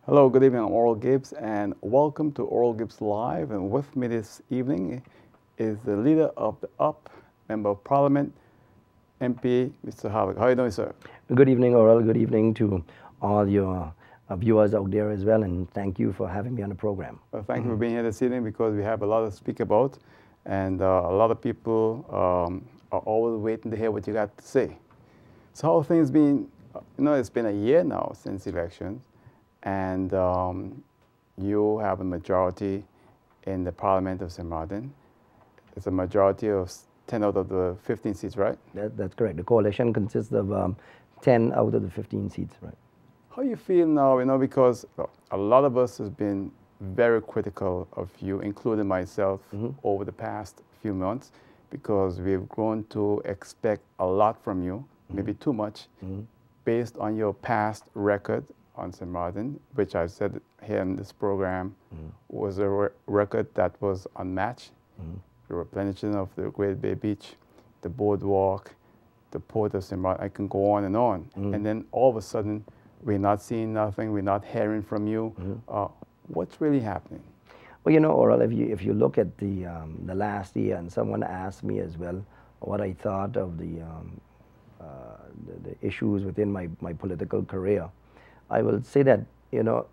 Hello, good evening. I'm Oral Gibbs, and welcome to Oral Gibbs Live. And with me this evening is the leader of the UP, Member of Parliament, MP, Mr. Heyliger. How are you doing, sir? Good evening, Oral. Good evening to all your viewers out there as well, and thank you for having me on the program. Well, thank you for being here this evening because we have a lot to speak about, and a lot of people are always waiting to hear what you got to say. So how have things been? It's been a year now since elections, and you have a majority in the Parliament of St. Martin. It's a majority of 10 out of the 15 seats, right? That's correct. The coalition consists of 10 out of the 15 seats, right? How you feel now, because a lot of us have been very critical of you, including myself, over the past few months, because we've grown to expect a lot from you, maybe too much, based on your past record on St. Martin, which I've said here in this program was a record that was unmatched. The replenishing of the Great Bay Beach, the boardwalk, the port of St. Martin, I can go on. And then all of a sudden, we're not seeing nothing, we're not hearing from you. What's really happening? Well, Oral, if you look at the last year, and someone asked me as well what I thought of the issues within my political career, I will say that,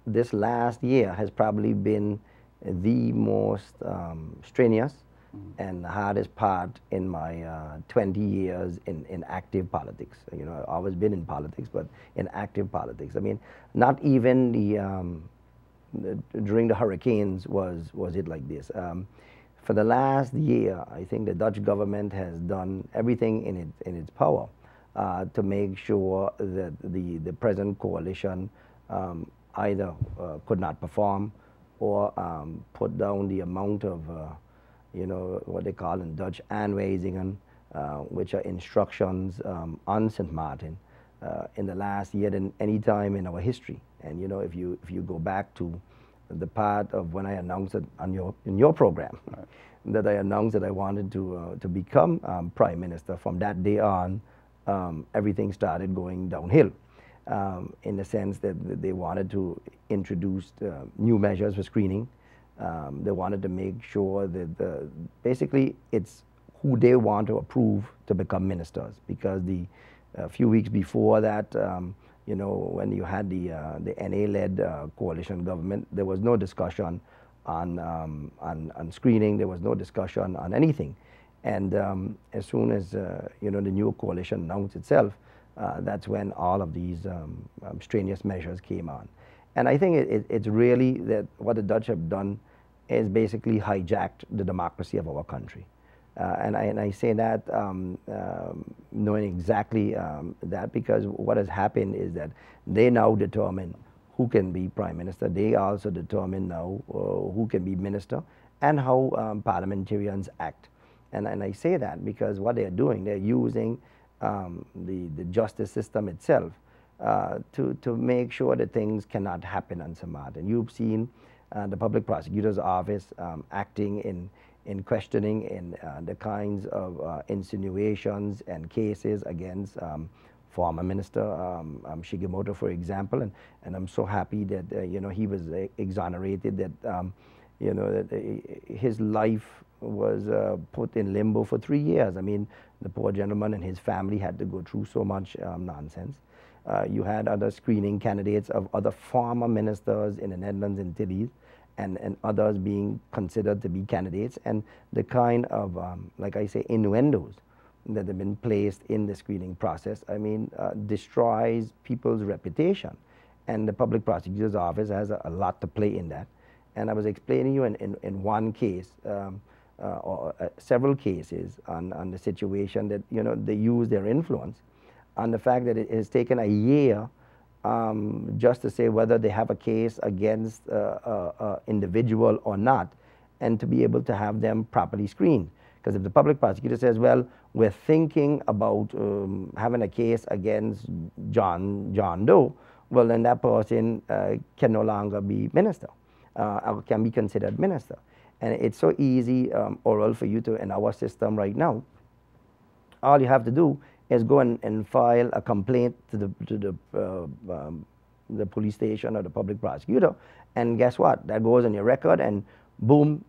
this last year has probably been the most strenuous and the hardest part in my 20 years in active politics. I've always been in politics, but in active politics. I mean, not even during the hurricanes was it like this. For the last year, I think the Dutch government has done everything in its power to make sure that the present coalition either could not perform or put down the amount of what they call in Dutch aanwijzingen, which are instructions on St. Martin in the last year than any time in our history. And if you go back to the part of when I announced it in your program, that I announced that I wanted to become Prime Minister, from that day on, everything started going downhill. In the sense that they wanted to introduce new measures for screening. They wanted to make sure that basically it's who they want to approve to become ministers, because a few weeks before that, when you had the NA-led coalition government, there was no discussion on screening. There was no discussion on anything. And as soon as the new coalition announced itself, that's when all of these strenuous measures came on. And I think it's really that what the Dutch have done is basically hijacked the democracy of our country. And I say that knowing exactly that, because what has happened is that they now determine who can be Prime Minister. They also determine now who can be Minister and how parliamentarians act. And I say that because what they're doing, they're using the justice system itself to make sure that things cannot happen on St. Martin. You've seen the public prosecutor's office acting in questioning in the kinds of insinuations and cases against former Minister Shigemoto, for example, and I'm so happy that he was exonerated, that that his life was put in limbo for 3 years. I mean, the poor gentleman and his family had to go through so much nonsense. You had other screening candidates of other former ministers in the Netherlands and Tilly's, and others being considered to be candidates, and the kind of, like I say, innuendos that have been placed in the screening process, I mean, destroys people's reputation. And the public prosecutor's office has a lot to play in that. And I was explaining you in one case, or several cases on the situation that, they use their influence on the fact that it has taken a year just to say whether they have a case against an individual or not, and to be able to have them properly screened. Because if the public prosecutor says, well, we're thinking about having a case against John Doe, well, then that person can no longer be minister, or can be considered minister. And it's so easy, Oral, for you to, in our system right now, all you have to do is go and file a complaint to the the police station or the public prosecutor. And guess what? That goes on your record, and boom,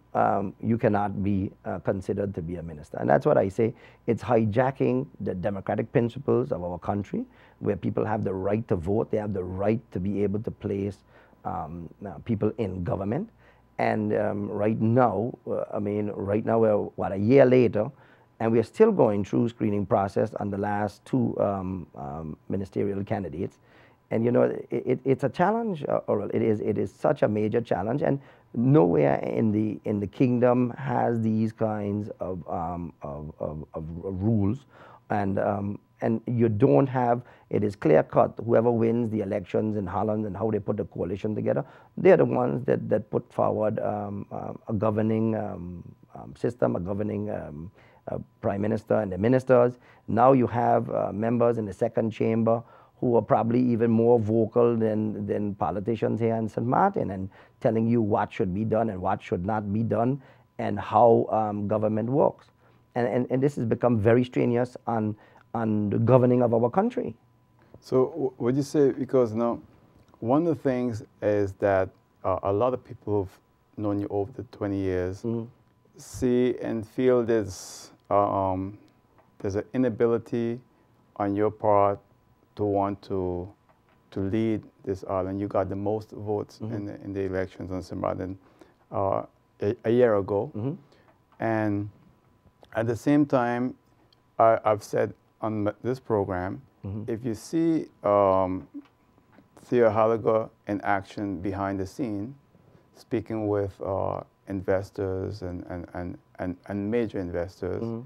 you cannot be considered to be a minister. And that's what I say. It's hijacking the democratic principles of our country, where people have the right to vote. They have the right to be able to place people in government. And right now, right now we're, what, a year later, and we're still going through screening process on the last two ministerial candidates. And you know, it's a challenge, or it is such a major challenge, and nowhere in the kingdom has these kinds of rules, and you don't have, it is clear cut, whoever wins the elections in Holland and how they put the coalition together, they're the ones that put forward a governing system, a governing prime minister and the ministers. Now you have members in the second chamber who are probably even more vocal than politicians here in St. Martin, and telling you what should be done and what should not be done, and how government works. And this has become very strenuous on the governing of our country. So would you say, because now one of the things is that a lot of people who've known you over the 20 years see and feel there's an inability on your part to want to lead this island. You got the most votes in the elections on St. Martin a year ago. And at the same time, I've said on this program, if you see Theo Heyliger in action behind the scene, speaking with investors and major investors,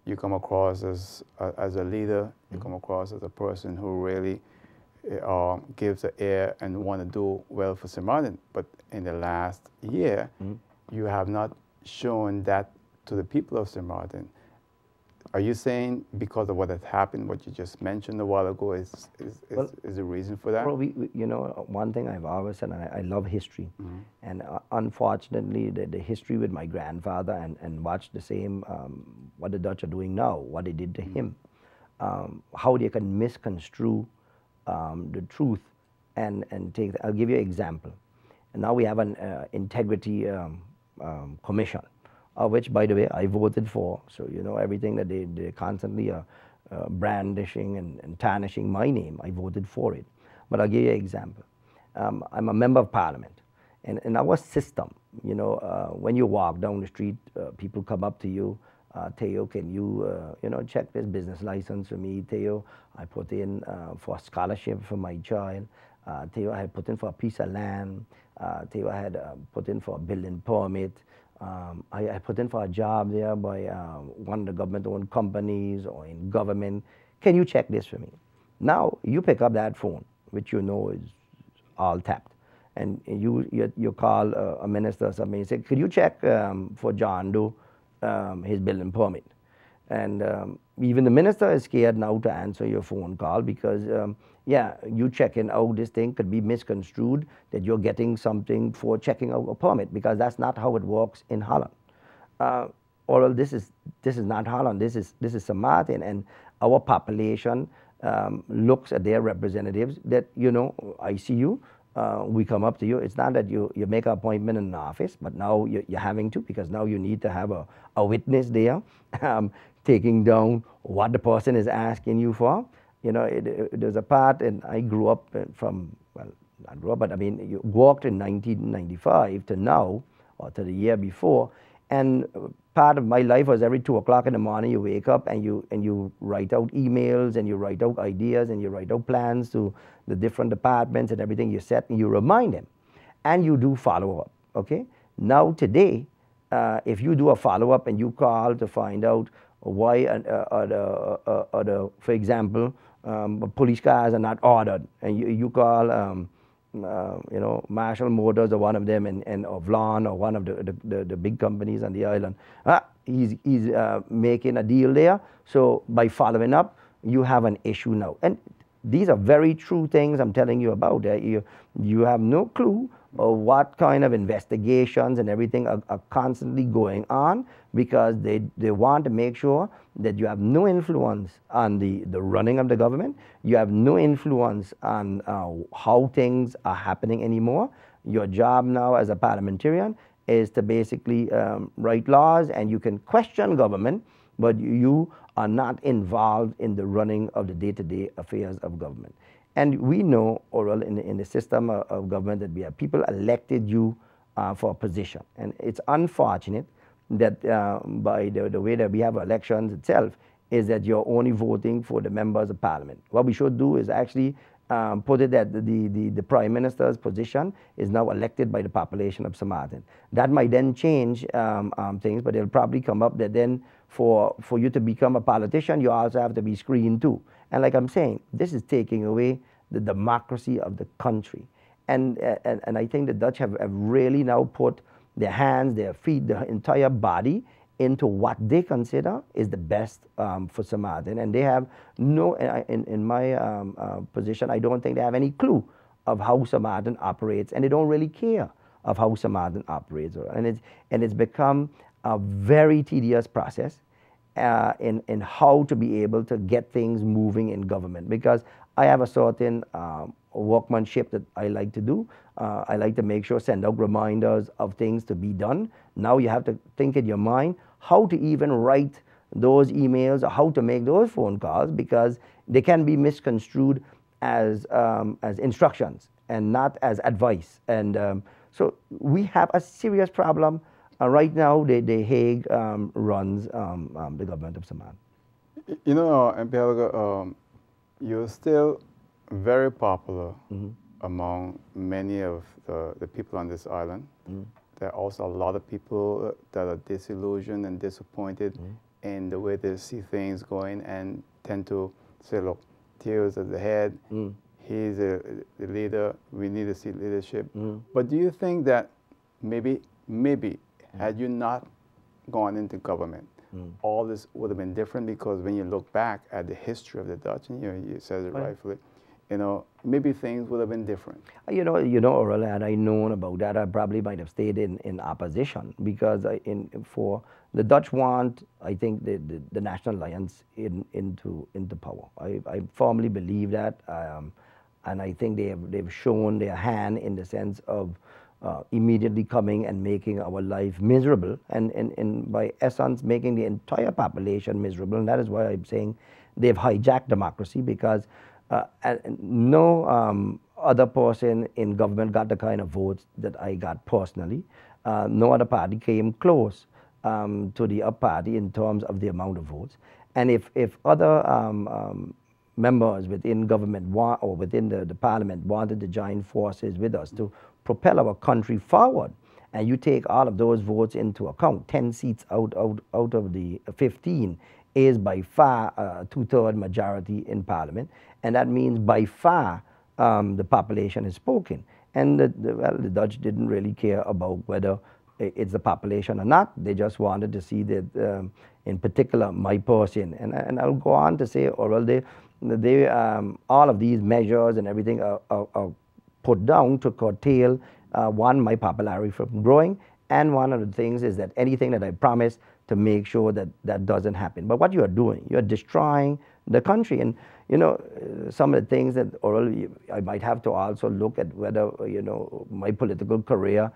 you come across as a leader. You come across as a person who really gives the air and want to do well for St. Martin. But in the last year, you have not shown that to the people of St. Martin. Are you saying because of what has happened, what you just mentioned a while ago, is the reason for that? Well, you know, one thing I've always said, and I love history, and unfortunately, the history with my grandfather, and watch the same, what the Dutch are doing now, what they did to him, how they can misconstrue the truth, and take. I'll give you an example. And now we have an integrity commission, which, by the way, I voted for. So, you know, everything that they constantly brandishing and tarnishing my name, I voted for it. But I'll give you an example. I'm a member of parliament. And in our system, you know, when you walk down the street, people come up to you, Theo, can you, you know, check this business license for me? Theo, I put in for a scholarship for my child. Theo, I had put in for a piece of land. Theo, I had put in for a building permit. I put in for a job there by one of the government-owned companies or in government. Can you check this for me? Now, you pick up that phone, which you know is all tapped, and you call a minister or something and say, could you check for John Doe his building permit? And even the minister is scared now to answer your phone call because, yeah, you checking out this thing could be misconstrued that you're getting something for checking out a permit, because that's not how it works in Holland. Or this is not Holland. This is St. Martin, and our population looks at their representatives that, you know, I see you. We come up to you. It's not that you make an appointment in an office, but now you're having to, because now you need to have a witness there taking down what the person is asking you for. You know, there's a part, and I grew up from, well, not grew up, but I mean, you walked in 1995 to now, or to the year before, and part of my life was every 2 o'clock in the morning you wake up and you write out emails, and you write out ideas, and you write out plans to the different departments and everything you set, and you remind them, and you do follow-up, okay? Now today, if you do a follow-up and you call to find out why, for example, police cars are not ordered, and you call, you know, Marshall Motors or one of them, or Vlon or one of the big companies on the island, he's making a deal there. So by following up, you have an issue now. And These are very true things I'm telling you about. You have no clue of what kind of investigations and everything are constantly going on, because they want to make sure that you have no influence on the running of the government. You have no influence on how things are happening anymore. Your job now as a parliamentarian is to basically write laws, and you can question government, but you are not involved in the running of the day-to-day affairs of government. And we know, Oral, in the system of government, that we have people elected you for a position. And it's unfortunate that by the way that we have elections itself, is that you're only voting for the members of parliament. What we should do is actually put it that the prime minister's position is now elected by the population of St. Martin. That might then change things, but it'll probably come up that then for you to become a politician, you also have to be screened too. And like I'm saying, this is taking away the democracy of the country. And I think the Dutch have really now put their hands, their feet, their entire body into what they consider is the best for St. Martin. And they have no, in my position, I don't think they have any clue of how St. Martin operates, and they don't really care of how St. Martin operates. And it's become a very tedious process in how to be able to get things moving in government, because I have a certain workmanship that I like to do. I like to make sure, send out reminders of things to be done. Now you have to think in your mind how to even write those emails or how to make those phone calls, because they can be misconstrued as instructions and not as advice. And so we have a serious problem. Right now, the Hague runs the government of St. Martin. You know, MP Heyliger, you're still very popular among many of the people on this island. There are also a lot of people that are disillusioned and disappointed in the way they see things going, and tend to say, look, Theo's at the head, he's the leader, we need to see leadership. But do you think that maybe had you not gone into government, all this would have been different? Because when you look back at the history of the Dutch, and you said it rightfully, you know, maybe things would have been different. You know, Aurel, had I known about that, I probably might have stayed in opposition, because for the Dutch want, I think, the National Alliance into power. I firmly believe that, and I think they've shown their hand in the sense of immediately coming and making our life miserable, and by essence making the entire population miserable. And that is why I'm saying they've hijacked democracy, because no other person in government got the kind of votes that I got personally. No other party came close to the up party in terms of the amount of votes. And if other members within government or within the parliament wanted to join forces with us to propel our country forward, and you take all of those votes into account, 10 seats out of the 15 is by far a two-thirds majority in parliament, and that means by far the population is spoken. And the Dutch didn't really care about whether it's the population or not. They just wanted to see that, in particular, my person. And I'll go on to say, Oral, all of these measures and everything are put down to curtail, one, my popularity from growing, and one of the things is that anything that I promise to make sure that that doesn't happen. But what you are doing, you're destroying the country. And, you know, some of the things that, Oral, I might have to also look at whether, you know, my political career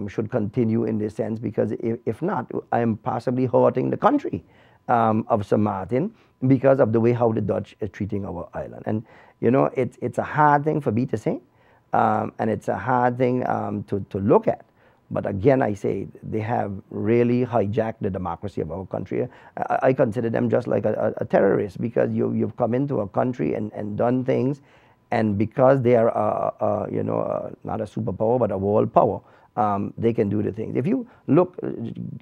should continue in this sense, because if not, I am possibly hurting the country of St. Martin because of the way how the Dutch is treating our island. And, you know, it's a hard thing for me to say, and it's a hard thing to look at. But again, I say they have really hijacked the democracy of our country. I consider them just like a terrorist, because you've come into a country and done things, and because they are, you know, not a superpower but a world power, they can do the things. If you look,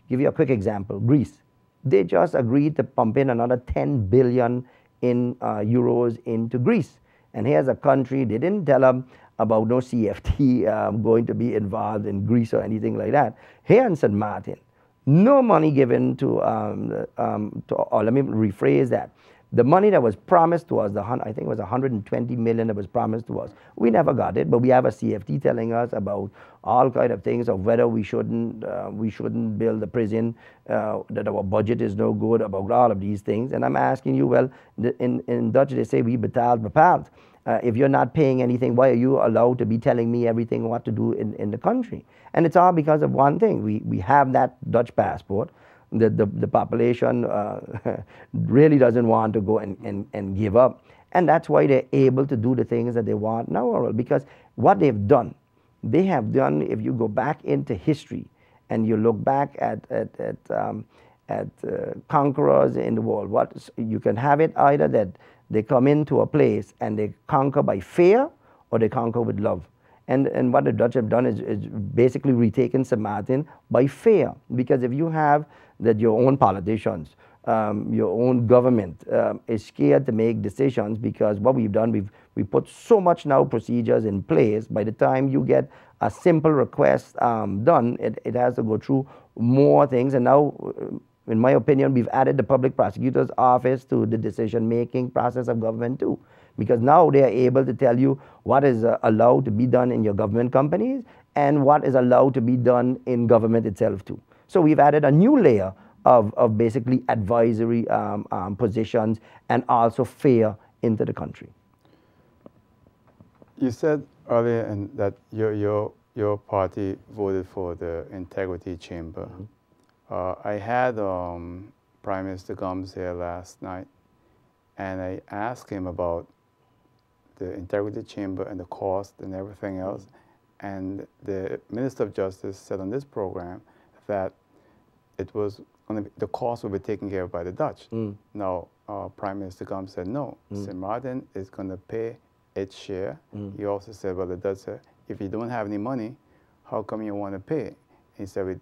give you a quick example, Greece. They just agreed to pump in another 10 billion euros into Greece. And here's a country, they didn't tell them about no CFT going to be involved in Greece or anything like that. Here in St. Martin, no money given to or let me rephrase that. The money that was promised to us, I think it was 120 million that was promised to us, we never got it, but we have a CFT telling us about all kind of things of whether we shouldn't build a prison, that our budget is no good, about all of these things. And I'm asking you, well, in Dutch they say, we betaald bepaald. If you're not paying anything, why are you allowed to be telling me everything what to do in the country? And it's all because of one thing. We have that Dutch passport. The population really doesn't want to go and give up. And that's why they're able to do the things that they want now, Oral, because what they've done, if you go back into history and you look back at conquerors in the world, you can have it either that they come into a place and they conquer by fear, or they conquer with love. And what the Dutch have done is basically retaken St. Martin by fear. Because if you have that your own politicians, your own government is scared to make decisions, because what we've done, we put so much now procedures in place. By the time you get a simple request done, it has to go through more things. And now, in my opinion, we've added the public prosecutor's office to the decision-making process of government too. Because now they are able to tell you what is allowed to be done in your government companies and what is allowed to be done in government itself too. So we've added a new layer of basically advisory positions and also fear into the country. You said earlier that your party voted for the Integrity Chamber. Mm-hmm. I had Prime Minister Gibbes here last night, and I asked him about the Integrity Chamber and the cost and everything else. And the Minister of Justice said on this program that it was the cost will be taken care of by the Dutch. Now, Prime Minister Gibbes said no. St. Martin is going to pay its share. He also said, well, the Dutch said, if you don't have any money, how come you want to pay? He said,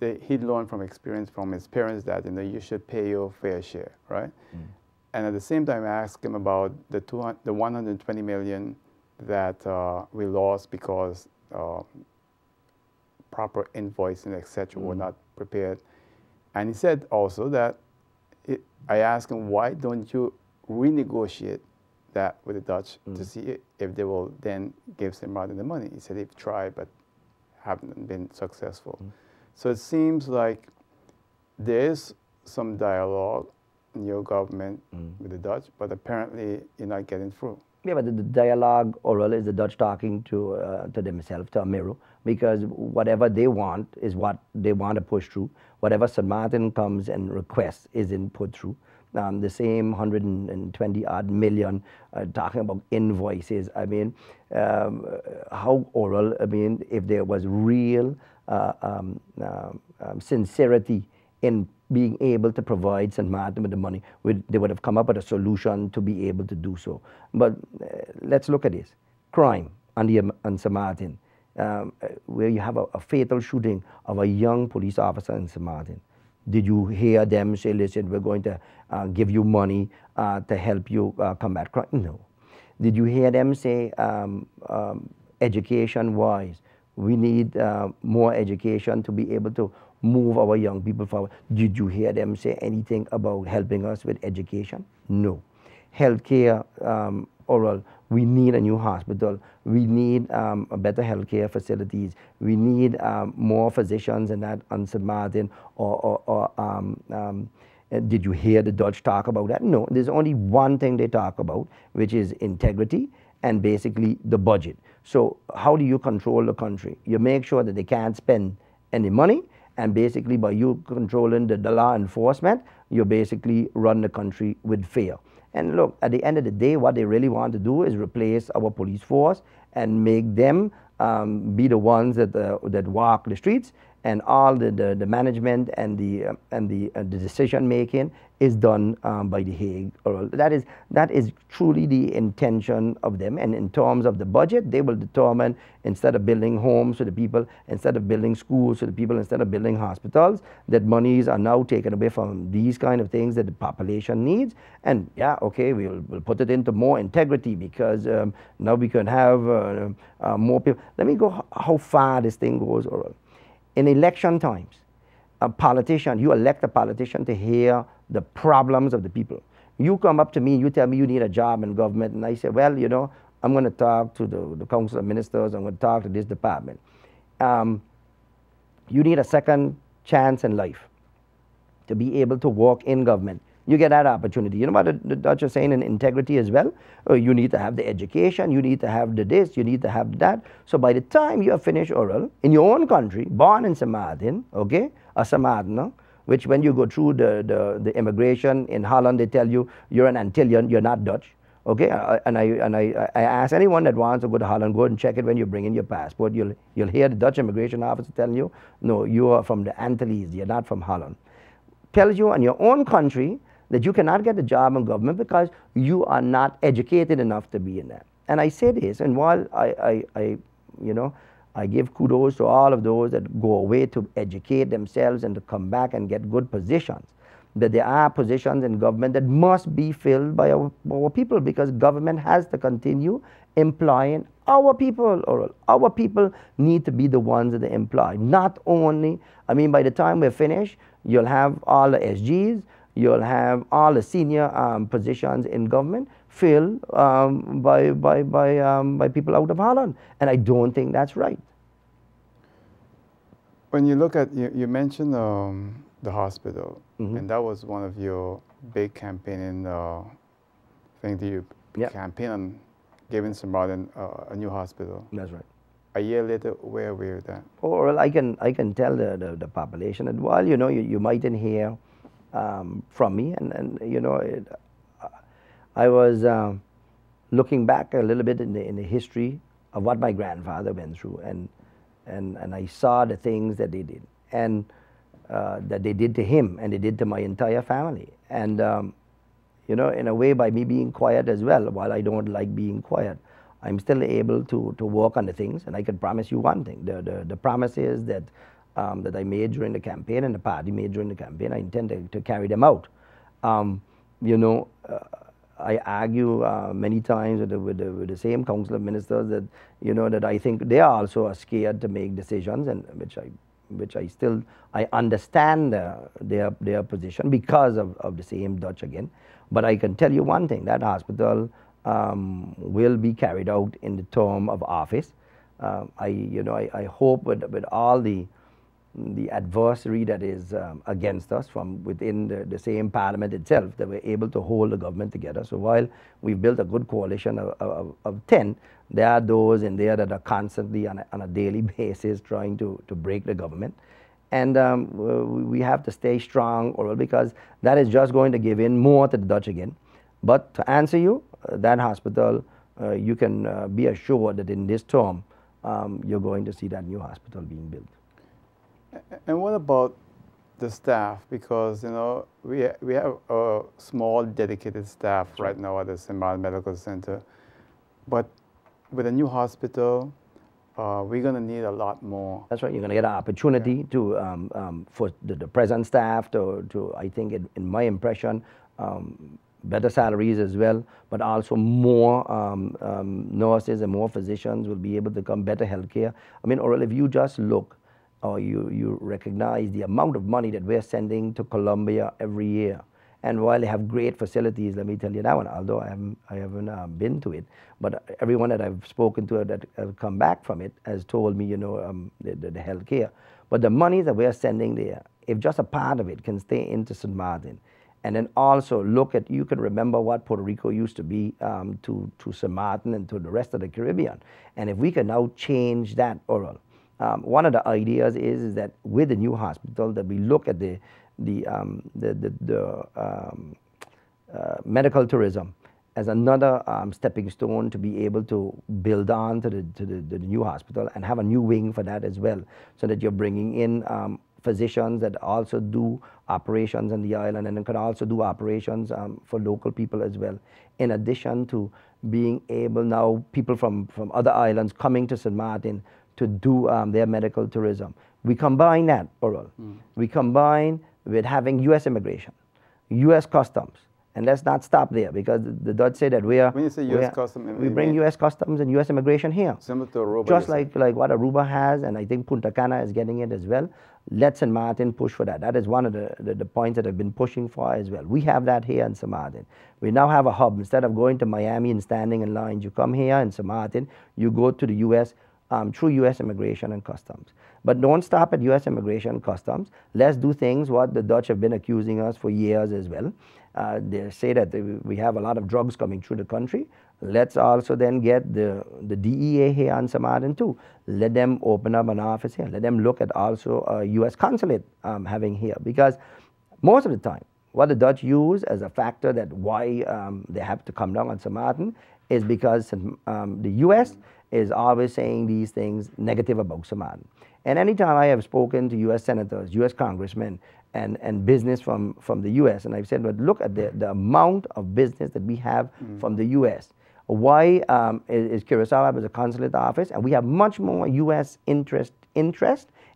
he'd learned from experience from his parents that you should pay your fair share, right? And at the same time, I asked him about the 120 million that we lost because proper invoicing, etc., were not prepared. And he said also that I asked him, why don't you renegotiate that with the Dutch to see if they will then give St. Martin the money? He said they've tried but haven't been successful. So it seems like there is some dialogue in your government with the Dutch, but apparently you're not getting through. Yeah, but the dialogue, Oral, is the Dutch talking to themselves, to a mirror, because whatever they want is what they want to push through. Whatever St. Martin comes and requests isn't put through. The same 120-odd million talking about invoices. I mean, how, Oral, I mean, if there was real sincerity in being able to provide St. Martin with the money, they would have come up with a solution to be able to do so. But let's look at this. Crime on St. Martin, where you have a fatal shooting of a young police officer in St. Martin. Did you hear them say, listen, we're going to give you money to help you combat crime? No. Did you hear them say, education-wise, we need more education to be able to move our young people forward? Did you hear them say anything about helping us with education? No. Healthcare, Oral, we need a new hospital. We need better healthcare facilities. We need more physicians and that on St. Martin. Did you hear the Dutch talk about that? No. There's only one thing they talk about, which is integrity and basically the budget. So how do you control the country? You make sure that they can't spend any money, and basically by you controlling the law enforcement, you basically run the country with fear. And look, at the end of the day, what they really want to do is replace our police force and make them be the ones that walk the streets, and all the management and the decision making is done by the Hague. That is truly the intention of them. And in terms of the budget, they will determine, instead of building homes for the people, instead of building schools for the people, instead of building hospitals, that monies are now taken away from these kind of things that the population needs. And yeah, okay, we'll put it into more integrity, because now we can have more people. Let me go how far this thing goes, Oral. In election times, a politician, you elect a politician to hear the problems of the people. You come up to me, you tell me you need a job in government, and I say, well, you know, I'm going to talk to the Council of Ministers, I'm going to talk to this department. You need a second chance in life to be able to work in government. You get that opportunity. You know what the Dutch are saying in integrity as well? You need to have the education, you need to have the this, you need to have that. So by the time you have finished oral, in your own country, born in St. Martin, okay, a St. Martin, which when you go through the immigration in Holland, they tell you you're an Antillian, you're not Dutch. Okay, I ask anyone that wants to go to Holland, go and check it when you bring in your passport. You'll hear the Dutch immigration officer telling you, no, you are from the Antilles, you're not from Holland. Tells you in your own country that you cannot get a job in government because you are not educated enough to be in that. And I say this, and while I give kudos to all of those that go away to educate themselves and to come back and get good positions, that there are positions in government that must be filled by our people, because government has to continue employing our people, or our people need to be the ones that they employ. Not only, I mean, by the time we're finished, you'll have all the SGs, you'll have all the senior positions in government filled by people out of Holland. And I don't think that's right. When you look at, you mentioned the hospital, and that was one of your big campaigning things that you campaign on, giving St. Martin a new hospital. That's right. A year later, where are we with that? Oh, well, I can tell the population that, well, you know, you mightn't hear from me, and you know, I was looking back a little bit in the history of what my grandfather went through, and I saw the things that they did, and that they did to him, and they did to my entire family. And you know, in a way, by me being quiet as well, while I don't like being quiet, I'm still able to work on the things. And I can promise you one thing: the promises that I made during the campaign and the party made during the campaign, I intend to carry them out. You know, I argue many times with the same Council of Ministers that, you know, that I think they also are scared to make decisions, and which I understand their position because of the same Dutch again. But I can tell you one thing: that hospital will be carried out in the term of office. I hope with all the adversary that is against us from within the same parliament itself, that we're able to hold the government together. So while we've built a good coalition of 10, there are those in there that are constantly on a daily basis trying to break the government. And we have to stay strong, or because that is just going to give in more to the Dutch again. But to answer you, that hospital, you can be assured that in this term, you're going to see that new hospital being built. And what about the staff? Because, you know, we have a small dedicated staff right now at the St. Martin Medical Center. But with a new hospital, we're going to need a lot more. That's right. You're going to get an opportunity to for the present staff to I think, in my impression, better salaries as well, but also more nurses and more physicians will be able to come, better healthcare. I mean, or if you just look, or you recognize the amount of money that we're sending to Colombia every year. And while they have great facilities, let me tell you that one, although I haven't been to it, but everyone that I've spoken to that have come back from it has told me, you know, the healthcare. But the money that we're sending there, if just a part of it can stay into St. Martin, and then also look at, you can remember what Puerto Rico used to be to St. Martin and to the rest of the Caribbean. And if we can now change that, oral. One of the ideas is that with the new hospital, that we look at the medical tourism as another stepping stone to be able to build on to the new hospital, and have a new wing for that as well, so that you're bringing in physicians that also do operations on the island, and can also do operations for local people as well, in addition to being able now people from other islands coming to St. Martin to do their medical tourism. We combine that, oral. We combine with having U.S. immigration, U.S. customs, And let's not stop there, because the Dutch say that When you say U.S. Customs, we bring U.S. Customs and U.S. immigration here. Similar to Aruba. Just like what Aruba has, and I think Punta Cana is getting it as well. Let St. Martin push for that. That is one of the points that I've been pushing for as well. We have that here in St. Martin. We now have a hub. Instead of going to Miami and standing in lines, you come here in St. Martin, you go to the U.S. Through U.S. immigration and customs. But don't stop at U.S. immigration and customs. Let's do things what the Dutch have been accusing us for years as well. They say that we have a lot of drugs coming through the country. Let's also then get the DEA here on St. Martin too. Let them open up an office here. Let them look at also a U.S. consulate having here. Because most of the time, what the Dutch use as a factor that why they have to come down on St. Martin is because the U.S. is always saying these things negative about St. Martin. And anytime I have spoken to U.S. senators, U.S. congressmen, and business from the U.S., and I've said, but look at the amount of business that we have from the U.S. Why is Curacao have as a consulate office, and we have much more U.S. interest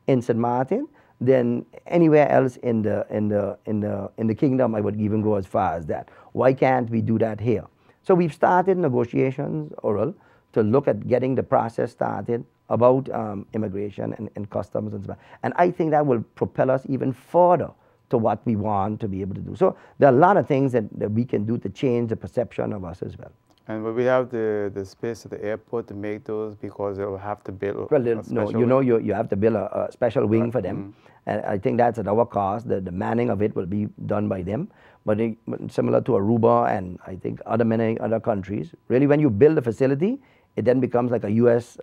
in St. Martin than anywhere else in the kingdom. I would even go as far as that. Why can't we do that here? So we've started negotiations, Oral, to look at getting the process started about immigration and customs and stuff. And I think that will propel us even further to what we want to be able to do. So there are a lot of things that we can do to change the perception of us as well. And will we have the space at the airport to make those, because they'll have to build well, you have to build a special wing for them. And I think that's at our cost. The manning of it will be done by them. But similar to Aruba and I think many other countries, really when you build a facility, it then becomes like a U.S.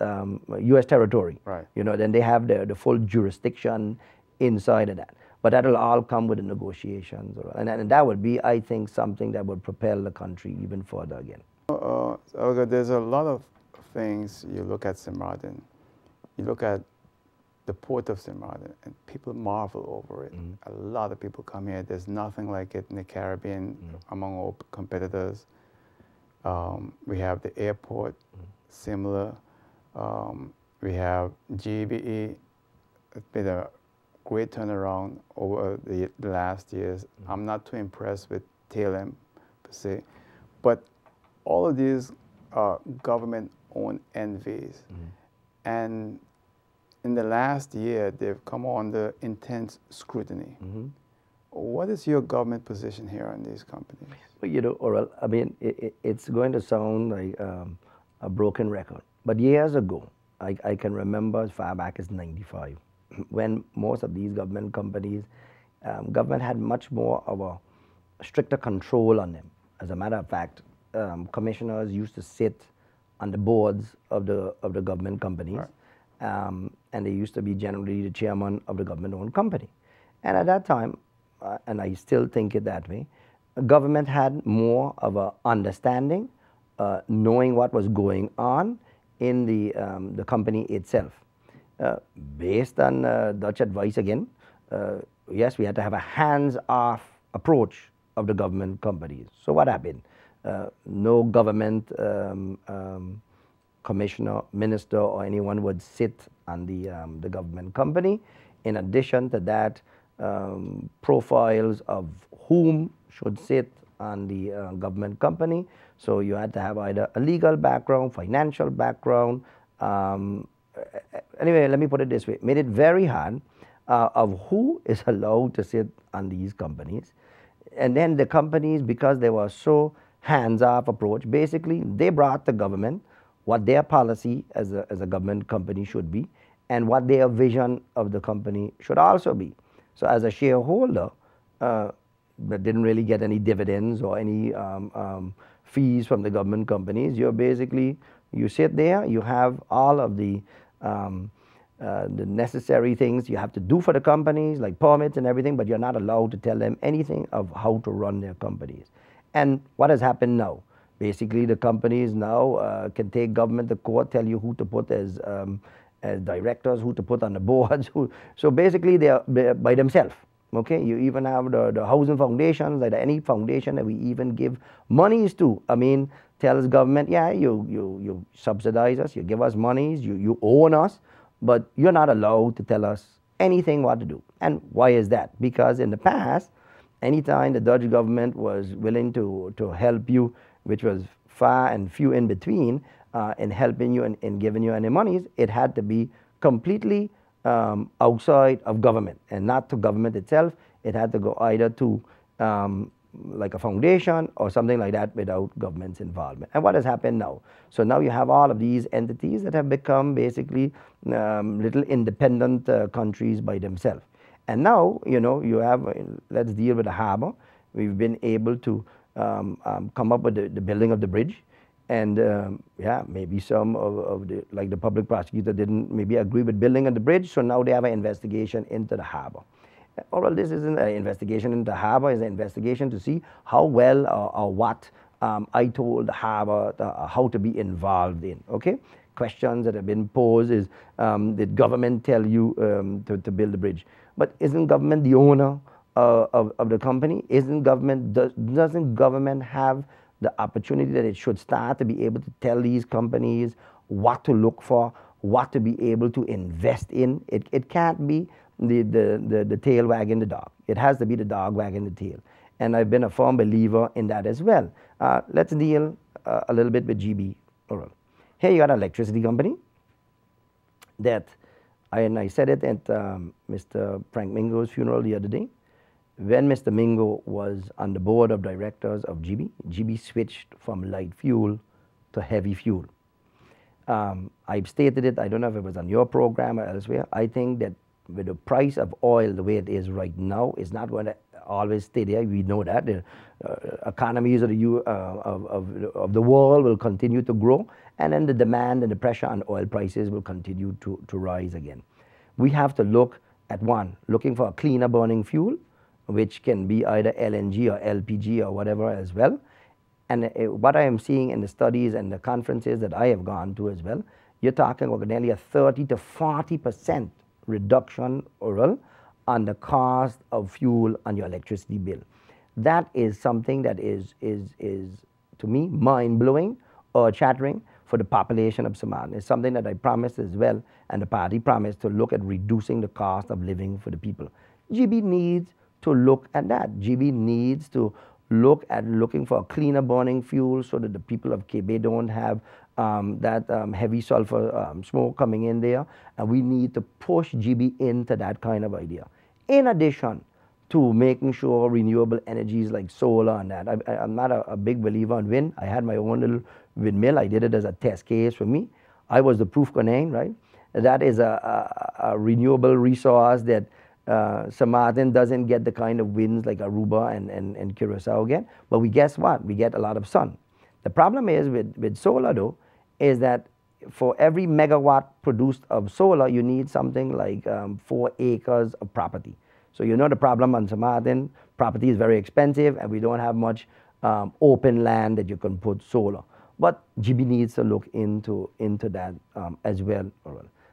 Territory. Right. Then they have the full jurisdiction inside of that. But that'll all come with the negotiations. And that would be, I think, something that would propel the country even further again. There's a lot of things. You look at St. Martin, you look at the port of St. Martin, and people marvel over it. A lot of people come here. There's nothing like it in the Caribbean among all competitors. We have the airport, similar. We have GBE. It's been a great turnaround over the last years. I'm not too impressed with TLM per se, but all of these are government-owned entities. And in the last year, they've come under intense scrutiny. What is your government position here on these companies? Well, Oral, I mean, it's going to sound like a broken record. But years ago, I can remember as far back as '95, when most of these government companies, government had much more of a stricter control on them. As a matter of fact, commissioners used to sit on the boards of the government companies, and they used to be generally the chairman of the government-owned company. And at that time, and I still think it that way, government had more of a understanding, knowing what was going on in the company itself. Based on Dutch advice again, yes, we had to have a hands-off approach of the government companies. So what happened? No government commissioner, minister, or anyone would sit on the government company. In addition to that, profiles of whom should sit on the government company. So you had to have either a legal background, financial background. Anyway, let me put it this way. Made it very hard of who is allowed to sit on these companies. And then the companies, because they were so hands-off approach, basically they brought the government what their policy as a government company should be and what their vision of the company should also be. So as a shareholder, that didn't really get any dividends or any fees from the government companies. You sit there, you have all of the necessary things you have to do for the companies, like permits and everything, but you're not allowed to tell them anything of how to run their companies. And what has happened now? Basically, the companies now can take government to court, tell you who to put as directors, who to put on the boards. So basically, they're by themselves. Okay, you even have the housing foundations, like any foundation that we even give monies to. I mean, tells government, yeah, you subsidize us, you give us monies, you own us, but you're not allowed to tell us anything what to do. And why is that? Because in the past, Anytime the Dutch government was willing to help you, which was far and few in between, in helping you and in giving you any monies, it had to be completely outside of government and not to government itself. It had to go either to like a foundation or something like that without government's involvement. And what has happened now? So now you have all of these entities that have become basically little independent countries by themselves. And now, you know, you have, let's deal with the harbor. We've been able to come up with the building of the bridge. And yeah, maybe some of the, like the public prosecutor didn't maybe agree with building of the bridge, so now they have an investigation into the harbor. Well, this isn't an investigation into the harbor, it's an investigation to see how well or what I told the harbor how to be involved in, okay? Questions that have been posed is, did government tell you to build the bridge? But isn't government the owner of the company? Doesn't government have the opportunity that it should start to be able to tell these companies what to look for, what to be able to invest in? It can't be the tail wagging the dog. It has to be the dog wagging the tail. And I've been a firm believer in that as well. Let's deal a little bit with Gibbes. Here you got an electricity company that, and I said it at Mr. Frank Mingo's funeral the other day. When Mr. Mingo was on the board of directors of Gibbes, Gibbes switched from light fuel to heavy fuel. I've stated it, I don't know if it was on your program or elsewhere. I think that with the price of oil the way it is right now, it's not going to always stay there. We know that. The economies of the world will continue to grow, and then the demand and the pressure on oil prices will continue to rise again. We have to look at looking for a cleaner burning fuel, which can be either LNG or LPG or whatever as well. And what I am seeing in the studies and the conferences that I have gone to as well, you're talking about nearly a 30 to 40% reduction on the cost of fuel on your electricity bill. That is something that is to me mind-blowing or chattering for the population of Samoa. It's something that I promised as well, and the party promised to look at reducing the cost of living for the people. Gibbes needs to look at that. Gibbes needs to looking for a cleaner burning fuel so that the people of Quebec don't have that heavy sulfur smoke coming in there, and we need to push Gibbes into that kind of idea. In addition to making sure renewable energies like solar and that, I'm not a big believer in wind. I had my own little windmill. I did it as a test case for me. I was the proof canine, right? That is a renewable resource that St. Martin doesn't get the kind of winds like Aruba and Curacao get, but guess what? We get a lot of sun. The problem is with solar though, is that for every megawatt produced of solar, you need something like 4 acres of property. So you know the problem on St. Martin, property is very expensive and we don't have much open land that you can put solar. But Gibbes needs to look into that as well.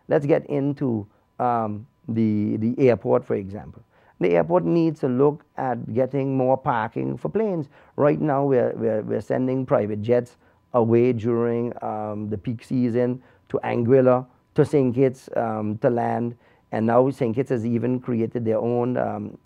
Let's get into the airport, for example. The airport needs to look at getting more parking for planes. Right now, we're sending private jets away during the peak season to Anguilla, to St. Kitts, to land. And now St. Kitts has even created their own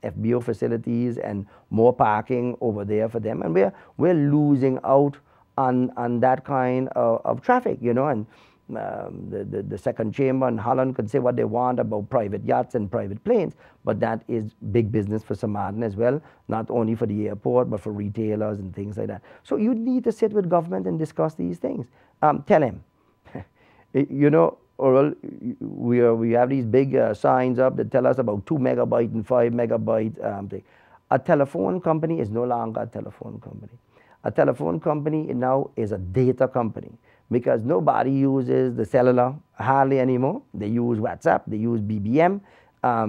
FBO facilities and more parking over there for them. And we're losing out on that kind of traffic, you know. And the second chamber in Holland could say what they want about private yachts and private planes, but that is big business for St. Martin as well, not only for the airport, but for retailers and things like that. So you need to sit with government and discuss these things. Tell him, you know, Oral, we have these big signs up that tell us about 2 megabyte and 5 megabyte thing. A telephone company is no longer a telephone company. A telephone company now is a data company, because nobody uses the cellular hardly anymore. They use WhatsApp, they use BBM,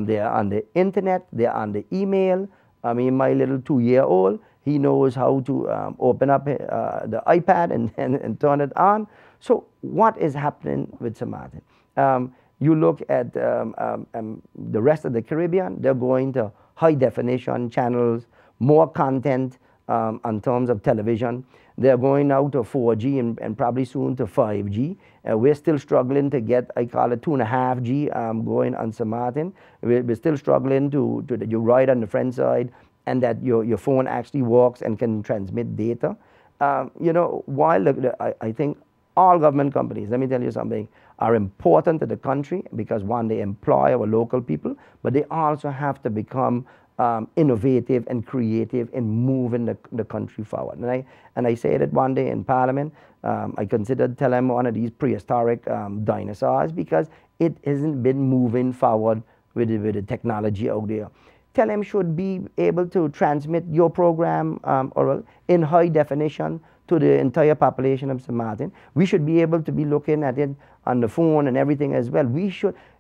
they're on the internet, they're on the email. I mean, my little 2-year-old, he knows how to open up the iPad and turn it on. So what is happening with St. Martin? You look at the rest of the Caribbean, they're going to high definition channels, more content in terms of television. They're going now to 4G and probably soon to 5G. We're still struggling to get, I call it 2.5G going on St. Martin. We're still struggling to you ride on the French side and that your phone actually works and can transmit data. While I think all government companies, let me tell you something, are important to the country because one, they employ our local people, but they also have to become innovative and creative in moving the country forward. And I said it one day in Parliament, I considered Telem one of these prehistoric dinosaurs because it hasn't been moving forward with the technology out there. Telem should be able to transmit your program or in high definition to the entire population of St. Martin. We should be able to be looking at it on the phone and everything as well.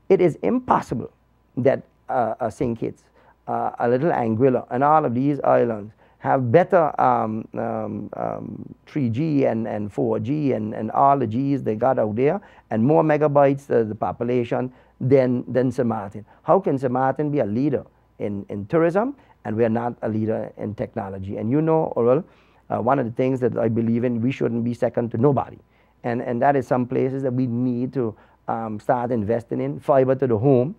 It is impossible that St. Kitts, a little Anguilla, and all of these islands have better 3G and 4G and all the Gs they got out there, and more megabytes the population than St. Martin. How can St. Martin be a leader in tourism and we are not a leader in technology? And Oral, one of the things that I believe in, we shouldn't be second to nobody. And that is some places that we need to start investing in. Fiber to the home.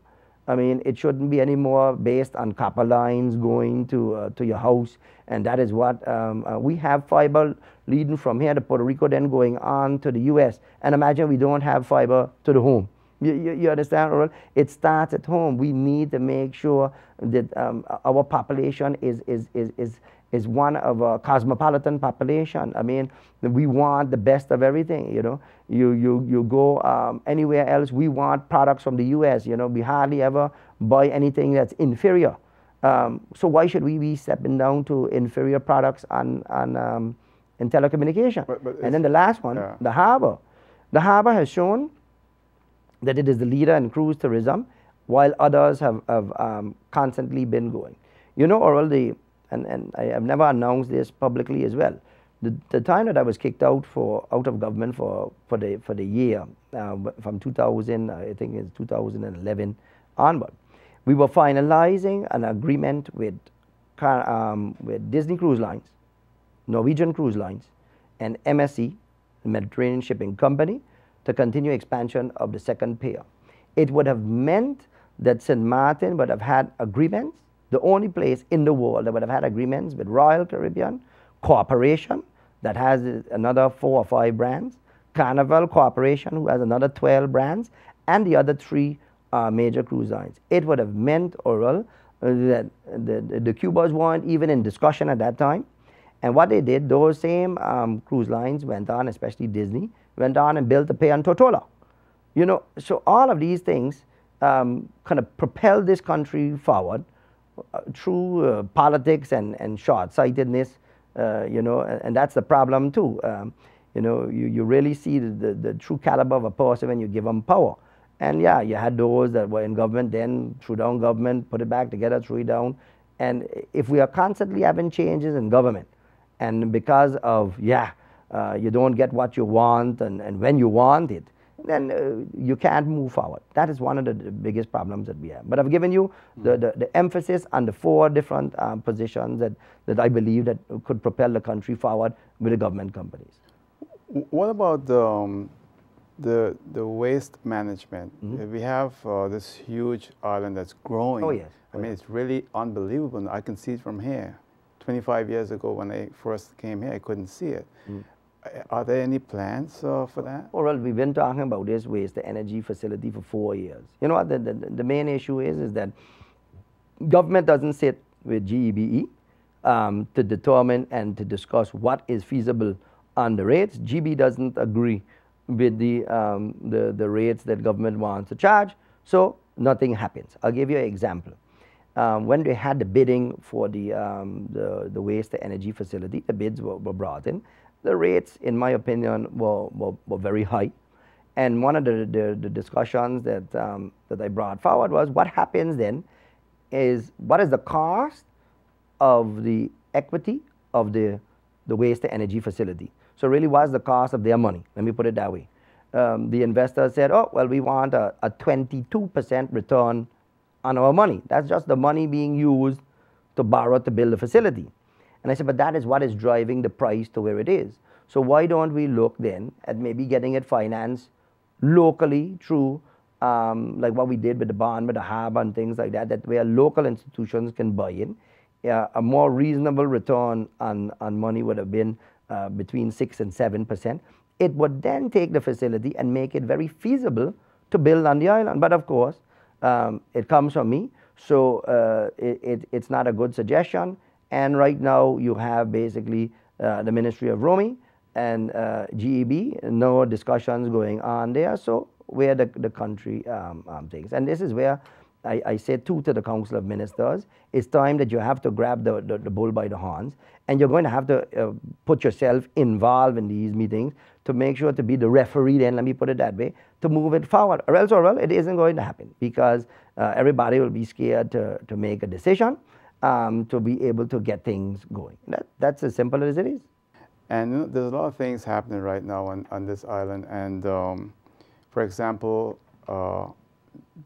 I mean, it shouldn't be any more based on copper lines going to your house. And that is what we have fiber leading from here to Puerto Rico, then going on to the US. And imagine we don't have fiber to the home. You understand, Oral? It starts at home. We need to make sure that our population is one of a cosmopolitan population. I mean, we want the best of everything. You go anywhere else, we want products from the US. We hardly ever buy anything that's inferior. So why should we be stepping down to inferior products in telecommunication? And then the last one, yeah. The harbor. The harbor has shown that it is the leader in cruise tourism, while others have constantly been going. Oral, and I have never announced this publicly as well. The time that I was kicked out of government for the year from 2000, I think it's 2011 onward, we were finalizing an agreement with Disney Cruise Lines, Norwegian Cruise Lines, and MSC, the Mediterranean Shipping Company, to continue expansion of the second pier. It would have meant that St. Martin would have had agreements, the only place in the world that would have had agreements with Royal Caribbean Corporation, that has another 4 or 5 brands, Carnival Corporation, who has another 12 brands, and the other 3 major cruise lines. It would have meant, Oral, that the Cubas weren't even in discussion at that time. And what they did, those same cruise lines went on, especially Disney, went on and built a pier in Tortola. So all of these things kind of propelled this country forward through politics and short-sightedness, and that's the problem too. You really see the true caliber of a person when you give them power. And yeah, you had those that were in government, then threw down government, put it back together, threw it down. And if we are constantly having changes in government, and because of, you don't get what you want and when you want it, then you can't move forward. That is one of the biggest problems that we have. But I've given you the emphasis on the 4 different positions that I believe that could propel the country forward with the government companies. What about the waste management? Mm-hmm. We have this huge island that's growing. Oh, yes. I mean, it's really unbelievable. I can see it from here. 25 years ago when I first came here, I couldn't see it. Mm. Are there any plans for that? Well, we've been talking about this waste to energy facility for 4 years. You know what the main issue is that government doesn't sit with GEBE to determine and to discuss what is feasible on the rates. GEBE doesn't agree with the rates that government wants to charge, so nothing happens. I'll give you an example. When they had the bidding for the waste to energy facility, the bids were brought in. The rates, in my opinion, were very high. And one of the discussions that I brought forward was what happens then is what is the cost of the equity of the waste to energy facility. So really what's the cost of their money? Let me put it that way. The investor said, oh, well, we want a 22% return on our money. That's just the money being used to borrow to build the facility. And I said, but that is what is driving the price to where it is. So why don't we look then at maybe getting it financed locally through like what we did with the bond, with the harbor and things like that, that where local institutions can buy in. a more reasonable return on money would have been between 6 and 7%. It would then take the facility and make it very feasible to build on the island. But of course, it comes from me, so it's not a good suggestion. And right now you have basically the Ministry of Roaming and GEB, no discussions going on there. So where the country thinks. And this is where I said to the Council of Ministers, it's time that you have to grab the bull by the horns, and you're going to have to put yourself involved in these meetings to make sure to be the referee then, let me put it that way, to move it forward. Or else, it isn't going to happen, because everybody will be scared to make a decision to be able to get things going. That's as simple as it is. And there's a lot of things happening right now on this island. And for example,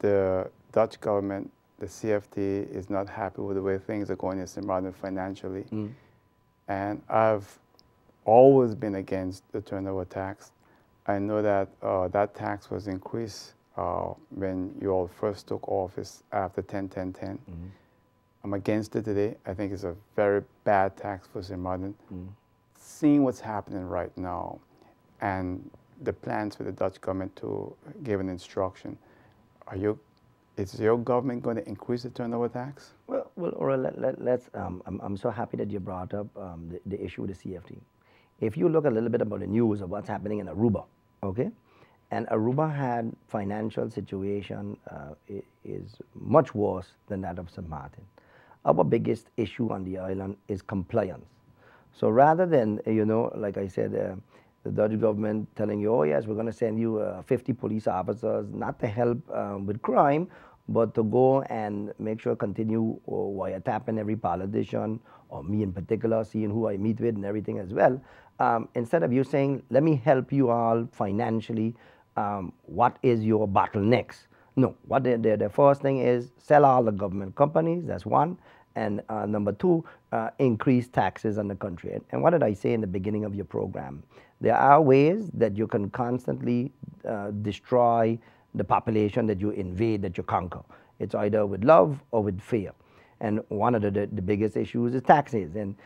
the Dutch government, the CFT, is not happy with the way things are going in St. Martin financially. And I've always been against the turnover tax. I know that that tax was increased when you all first took office after 10-10-10. I'm against it today. I think it's a very bad tax for St. Martin. Seeing what's happening right now and the plans for the Dutch government to give an instruction, is your government going to increase the turnover tax? Well, Oral, let's. I'm so happy that you brought up the issue with the CFT. If you look a little bit about the news of what's happening in Aruba, okay, and Aruba had financial situation is much worse than that of St. Martin. Our biggest issue on the island is compliance. So rather than, like I said, the Dutch government telling you, oh yes, we're going to send you 50 police officers, not to help with crime, but to go and make sure continue wiretapping every politician, or me in particular, seeing who I meet with and everything as well. Instead of you saying, let me help you all financially, what is your bottlenecks? No, what the first thing is, sell all the government companies, that's one. And number two, increase taxes on the country. And what did I say in the beginning of your program? There are ways that you can constantly destroy the population that you invade, that you conquer. It's either with love or with fear. And one of the biggest issues is taxes. And,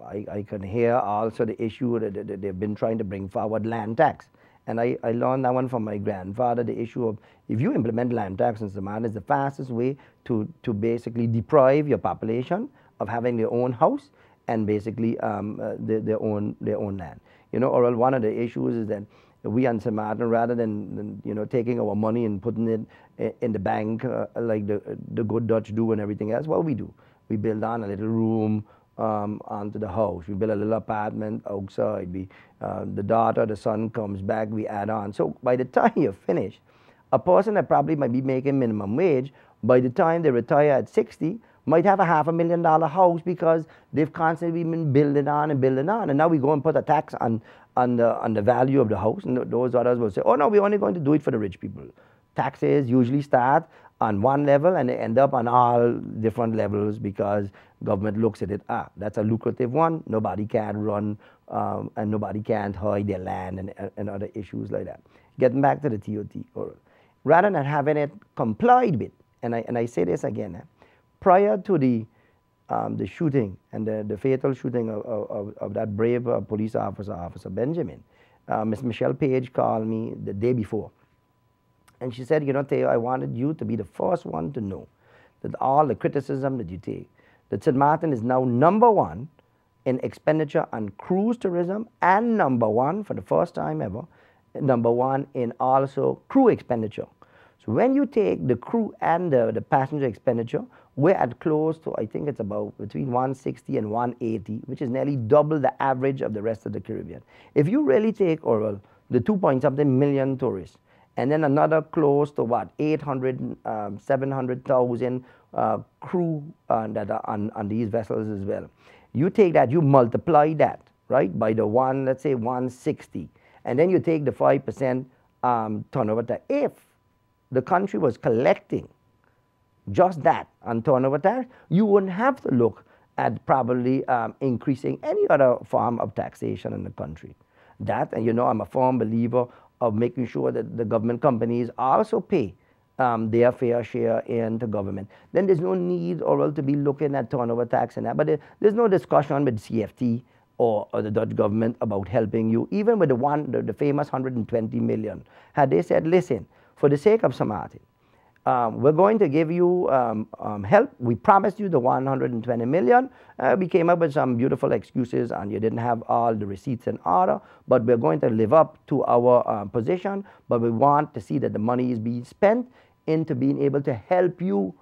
I can hear also the issue that they've been trying to bring forward land tax. And I learned that one from my grandfather, the issue of if you implement land tax in St. Martin, it's the fastest way to basically deprive your population of having their own house and basically their own land. Or one of the issues is that we on St. Martin, rather than taking our money and putting it in the bank like the good Dutch do and everything else, what we do? We build on a little room onto the house. We build a little apartment outside. The daughter, the son comes back, we add on. So by the time you're finished, a person that probably might be making minimum wage, by the time they retire at 60, might have a $500,000 house because they've constantly been building on and building on. And now we go and put a tax on the value of the house, and those others will say, oh no, we're only going to do it for the rich people. Taxes usually start on one level and they end up on all different levels because government looks at it, that's a lucrative one, nobody can run and nobody can't hide their land and other issues like that. Getting back to the TOT, rather than having it complied with, and I say this again, prior to the shooting and the fatal shooting of that brave police officer, Officer Benjamin, Miss Michelle Page called me the day before. And she said, Theo, I wanted you to be the first one to know that all the criticism that you take, that St. Martin is now #1 in expenditure on cruise tourism and #1, for the first time ever, #1 in also crew expenditure. So when you take the crew and the passenger expenditure, we're at close to, I think it's about between 160 and 180, which is nearly double the average of the rest of the Caribbean. If you really take, Oral, the 2-point-something million tourists, and then another close to what, 800, 700,000 crew that are on these vessels as well. You take that, you multiply that, right, by the let's say 160, and then you take the 5% turnover tax. If the country was collecting just that on turnover tax, you wouldn't have to look at probably increasing any other form of taxation in the country. That, and I'm a firm believer of making sure that the government companies also pay their fair share into government, then there's no need or to be looking at turnover tax and that. But there's no discussion with CFT or the Dutch government about helping you. Even with the famous 120 million, had they said, listen, for the sake of St. Martin, we're going to give you help. We promised you the 120 million. We came up with some beautiful excuses and you didn't have all the receipts in order, but we're going to live up to our position, but we want to see that the money is being spent into being able to help you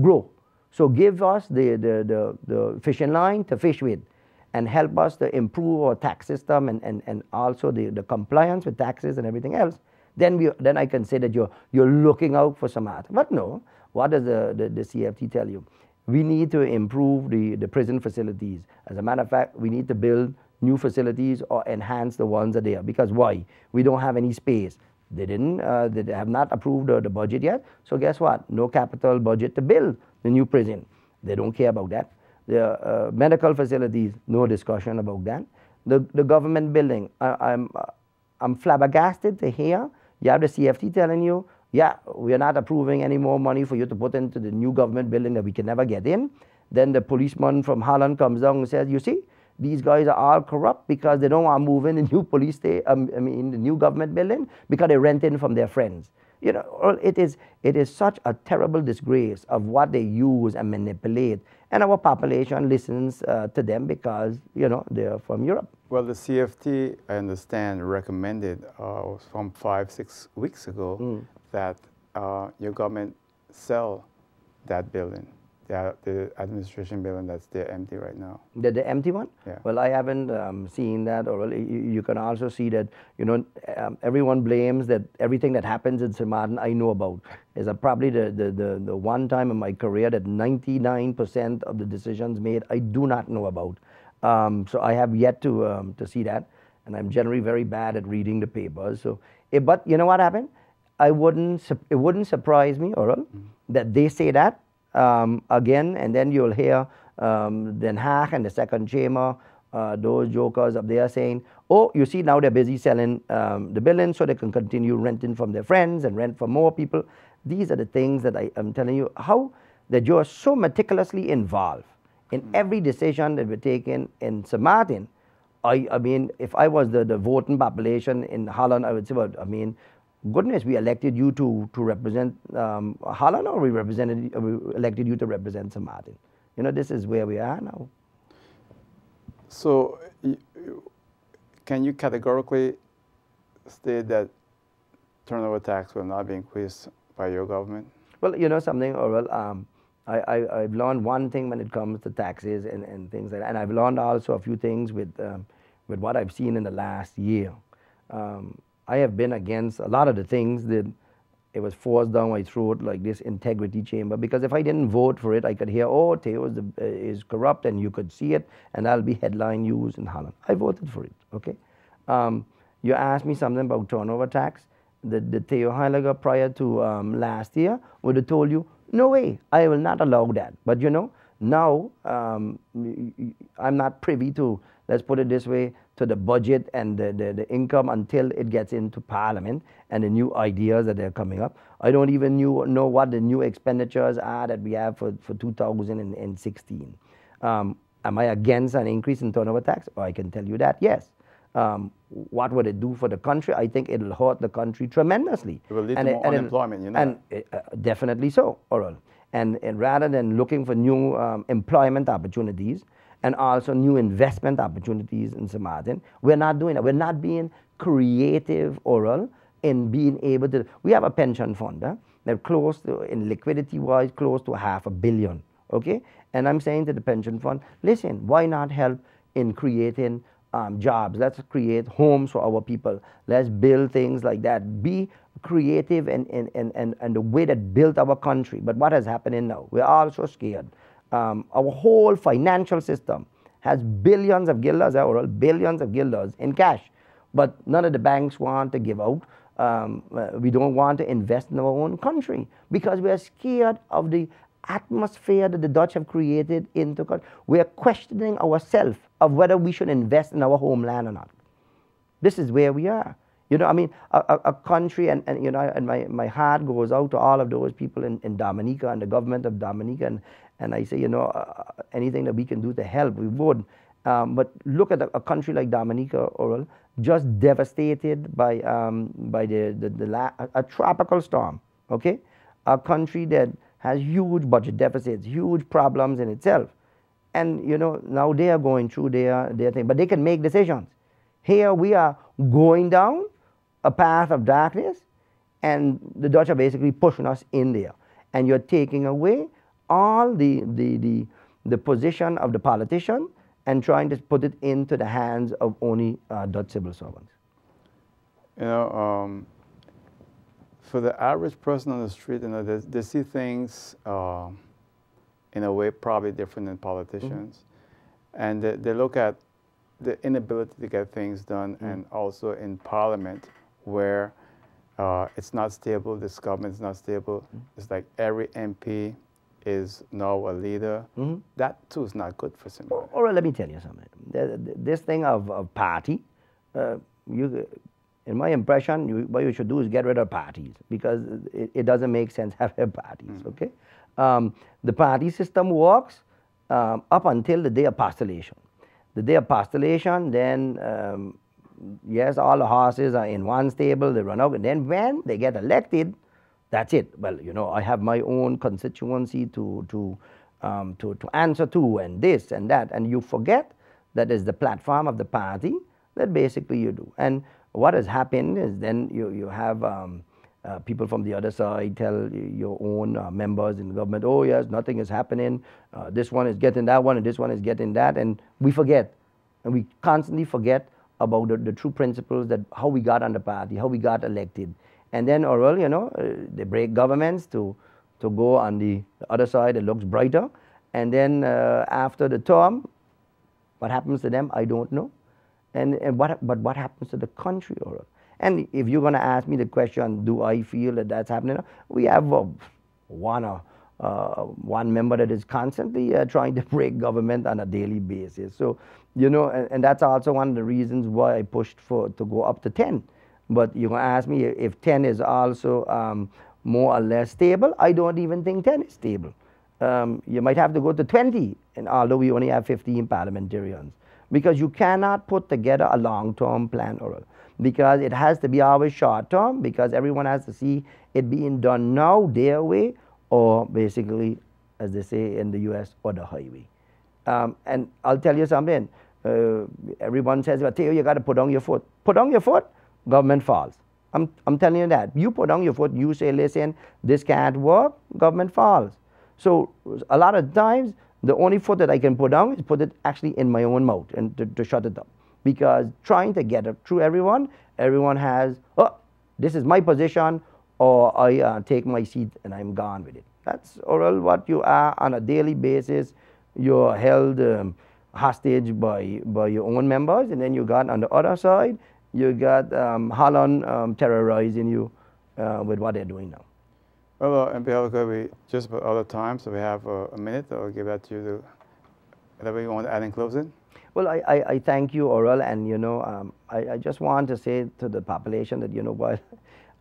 grow. So give us the fishing line to fish with and help us to improve our tax system and also the compliance with taxes and everything else. Then I can say that you're looking out for some art. But no, what does the CFT tell you? We need to improve the prison facilities. As a matter of fact, we need to build new facilities or enhance the ones that are there. Because why? We don't have any space. They have not approved the budget yet. So guess what? No capital budget to build the new prison. They don't care about that. The medical facilities, no discussion about that. The government building, I'm flabbergasted to hear you have the CFT telling you, yeah, we are not approving any more money for you to put into the new government building that we can never get in. Then the policeman from Holland comes down and says, you see, these guys are all corrupt because they don't want to move in the new the new government building because they rent in from their friends. You know, it is such a terrible disgrace of what they use and manipulate. And our population listens to them because, you know, they're from Europe. Well, the CFT, I understand, recommended from 5-6 weeks ago that your government sell that building, the administration building that's there empty right now. The empty one? Yeah. Well, I haven't seen that. Or you can also see that, you know, everyone blames that everything that happens in St. Martin I know about. Is probably the one time in my career that 99% of the decisions made I do not know about. So I have yet to see that, and I'm generally very bad at reading the papers. So, but you know what happened? It wouldn't surprise me, that they say that again, and then you'll hear Den Haag and the second chamber, those jokers up there saying, oh, you see now they're busy selling the building so they can continue renting from their friends and rent for more people. These are the things that I am telling you, how that you're so meticulously involved in every decision that we're taking in St. Martin. I mean, if I was the voting population in Holland, I would say, well, I mean, goodness, we elected you to represent Holland, or we elected you to represent St. Martin. You know, this is where we are now. So, can you categorically state that turnover tax will not be increased by your government? Well, you know something, Oral, I've learned one thing when it comes to taxes and things like that, and I've learned also a few things with what I've seen in the last year. I have been against a lot of the things that it was forced down my throat, like this integrity chamber, because if I didn't vote for it, I could hear, oh, Theo is corrupt, and you could see it, and that'll be headline news in Holland. I voted for it, okay? You asked me something about turnover tax. The Theo Heyliger prior to last year would have told you, no way, I will not allow that. But you know, now I'm not privy to, let's put it this way, to the budget and the income until it gets into Parliament and the new ideas that are coming up. I don't even know what the new expenditures are that we have for 2016. Am I against an increase in turnover tax? Oh, I can tell you that, yes. What would it do for the country? I think it'll hurt the country tremendously. It will lead to more unemployment, you know. And definitely so, Oral. And rather than looking for new employment opportunities and also new investment opportunities in St. Martin, we're not doing that. We're not being creative, Oral, in being able to. We have a pension fund they're close to, in liquidity-wise, close to $500 million, okay? And I'm saying to the pension fund, listen, why not help in creating jobs? Let's create homes for our people. Let's build things like that. Be creative and the way that built our country. But what is happening now? We're all so scared. Our whole financial system has billions of guilders, or billions of guilders in cash. But none of the banks want to give out. We don't want to invest in our own country because we are scared of the atmosphere that the Dutch have created into country. We are questioning ourselves of whether we should invest in our homeland or not. This is where we are. You know, I mean, a country, and you know, and my heart goes out to all of those people in Dominica and the government of Dominica, and I say, you know, anything that we can do to help, we would. But look at a country like Dominica, Oral, just devastated by a tropical storm, okay? A country that has huge budget deficits, huge problems in itself. And, you know, now they are going through their thing, but they can make decisions. Here we are going down a path of darkness, and the Dutch are basically pushing us in there. And you're taking away all the position of the politician and trying to put it into the hands of only Dutch civil servants. You know, for the average person on the street, you know, they see things in a way probably different than politicians. And they look at the inability to get things done, and also in Parliament where it's not stable, this government is not stable. It's like every MP is now a leader. That too is not good for somebody. Or let me tell you something. This thing of party, in my impression, what you should do is get rid of parties, because it doesn't make sense having parties, okay? The party system works up until the day of postulation. The day of postulation, then yes, all the horses are in one stable, they run out, and then when they get elected, that's it. Well, you know, I have my own constituency to answer to, and this and that, and you forget that is the platform of the party that basically you do. And what has happened is then you have people from the other side tell your own members in the government, oh yes, nothing is happening, this one is getting that one, and this one is getting that, and we forget. And we constantly forget about the true principles, that how we got on the party, how we got elected. And then, or you know, they break governments to go on the other side, it looks brighter. And then after the term, what happens to them, I don't know. But what happens to the country, Oral? And if you're going to ask me the question, do I feel that that's happening? We have one member that is constantly trying to break government on a daily basis. So, you know, and that's also one of the reasons why I pushed to go up to 10. But you're going to ask me if 10 is also more or less stable. I don't even think 10 is stable. You might have to go to 20, and although we only have 15 parliamentarians. Because you cannot put together a long-term plan, Oral, because it has to be always short-term, because everyone has to see it being done now their way, or basically, as they say in the US, or the highway. And I'll tell you something, everyone says, well, Theo, you got to put down your foot. Put down your foot, government falls. I'm telling you that. You put down your foot, you say, listen, this can't work, government falls. So a lot of times, the only foot that I can put down is put it actually in my own mouth and to shut it up. Because trying to get it through everyone has, oh, this is my position, or I take my seat and I'm gone with it. That's, Oral, what you are on a daily basis. You're held hostage by your own members, and then you got on the other side, you got Holland terrorizing you with what they're doing now. Well, MP Heyliger, we just about out of time, so we have a minute. I'll give that to you. Whatever you want to add in closing. Well, I thank you, Oral, and you know, I just want to say to the population that, you know, while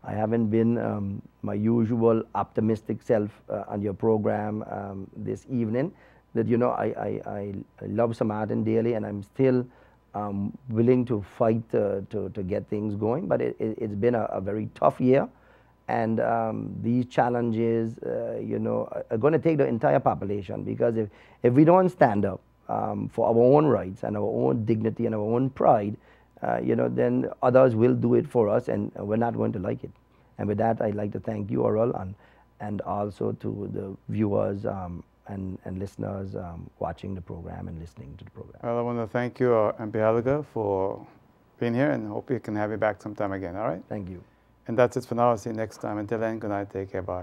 I haven't been my usual optimistic self on your program this evening, that, you know, I love St. Martin dearly, and I'm still willing to fight to get things going. But it's been a very tough year. And these challenges, you know, are going to take the entire population, because if we don't stand up for our own rights and our own dignity and our own pride, you know, then others will do it for us, and we're not going to like it. And with that, I'd like to thank you, Oral, and also to the viewers and listeners watching the program and listening to the program. Well, I want to thank you, MP Heyliger, for being here, and hope we can have you back sometime again, all right? Thank you. And that's it for now. I'll see you next time. Until then, good night. Take care. Bye.